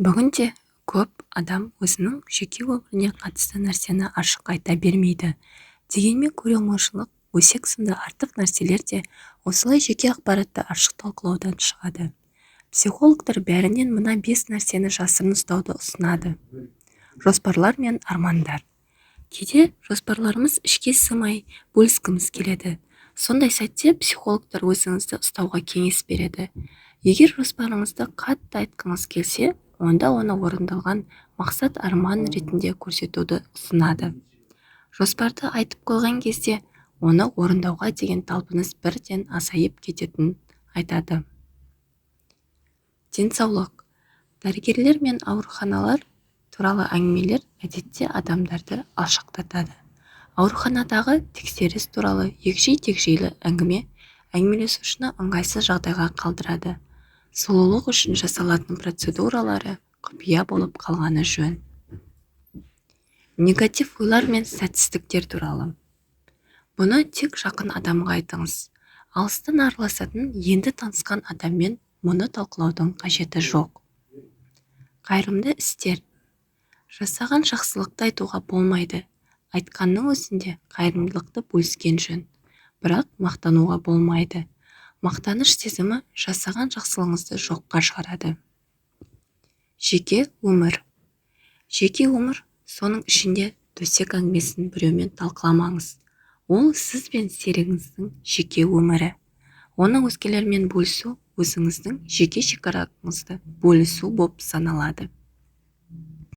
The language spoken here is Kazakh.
Бүгінде көп адам өзінің жеке өміріне қатысты нәрсені ашық айта бермейді. Дегенмен көреалмаушылық, өсек сынды артық нәрселер де осылай жеке ақпаратты ашық талқылаудан шығады. Психологтар бәрінен мына 5 нәрсені жасырын ұстауды ұсынады. Жоспарлар мен армандар. Кейде жоспарларымыз ішке сыймай бөліскіміз келеді. Сондай сәтте психологтар өзіңізді ұстауға кеңес береді. Егер жоспарыңызды қатты айтқыңыз келсе, онда оны орындалған мақсат арман ретінде көрсетуді ұсынады. Жоспарды айтып қойған кезде, оны орындауға деген талпыныс бірден азайып кететінін айтады. Денсаулық. Дәрігерлер мен ауруханалар туралы әңгімелер әдетте адамдарды алшақтатады. Ауруханадағы тексеріс туралы егжей-тегжейлі әңгімелесушіні ыңғайсыз жағдайға қалдырады. Сұлулық үшін жасалатын процедуралары құпия болып қалғаны жөн. Негатив ойлар мен сәтсіздіктер туралы. Бұны тек жақын адамға айтыңыз. Алыстан араласатын енді танысқан адаммен мұны талқылаудың қажеті жоқ. Қайырымды істер. Жасаған жақсылықты айтуға болмайды. Айтқанның өзінде қайырымдылықты бөліскен жөн. Бірақ мақтануға болмайды. Мақтаныш сезімі жасаған жақсылығыңызды жоққа шығарады. Жеке өмір. Жеке өмір, соның ішінде төсек әңгімесін біреумен талқыламаңыз. Ол сіз бен серігіңіздің жеке өмірі. Оны өзгелермен бөлісу өзіңіздің жеке шекараңызды бөлісу болып саналады.